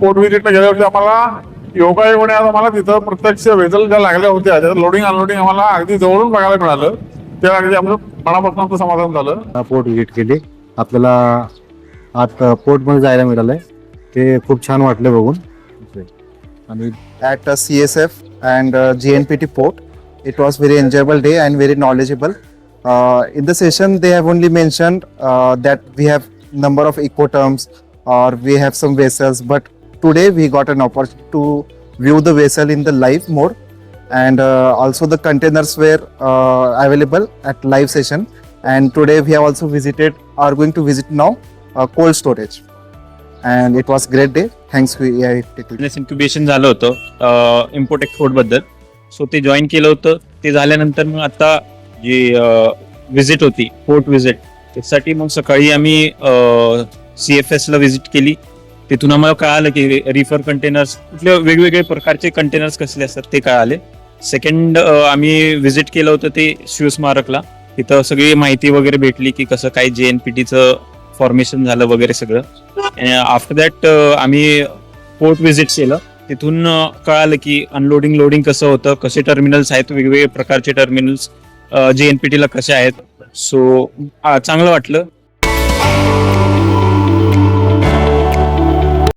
Port व्हिजिटला गेल्यावरती आम्हाला योगायोगाने आज आम्हाला तिथं प्रत्यक्ष वेजल ज्या लागल्या होत्या त्याचं लोडिंग अनलोडिंग आम्हाला अगदी जवळून बघायला मिळालं. ते अगदी आमचं मनापासून आमचं समाधान झालं. पोर्ट व्हिजिट केली, आपल्याला आत पोर्टमध्ये जायला मिळालंय, ते खूप छान वाटलं बघून. आणि at CSF and GNPT port. It was very enjoyable day and very knowledgeable. In the session, they have only mentioned that we have number of ecoterms or we have some vessels, but today we got an opportunity to view the vessel in the live mode, and also the containers were available at live session. And today we have also are going to visit now cold storage. And it was great day. Thanks to AI Technology. Business incubation झालं होतं import export बद्दल. So ते join केलं होतं. ते झाल्यानंतर मग आता जी विजिट होती पोर्ट विजिट त्यासाठी मग सकाळी आम्ही CFS ला विजिट केली. तिथून आम्हाला कळालं की रिफर कंटेनर्स कुठले वेगवेगळे प्रकारचे कंटेनर्स कसले असतात ते कळाले. सेकंड आम्ही विजिट केलं होतं ते शिव स्मारकला. तिथं सगळी माहिती वगैरे भेटली की कसं काय JNPTचं फॉर्मेशन झालं वगैरे सगळं. आफ्टर दॅट आम्ही पोर्ट व्हिजिट केलं. तिथून कळालं की अनलोडिंग लोडिंग कसं होतं, कसे टर्मिनल्स आहेत, वेगवेगळे प्रकारचे टर्मिनल्स JNPT ला कसे आहेत. सो चांगलं वाटलं.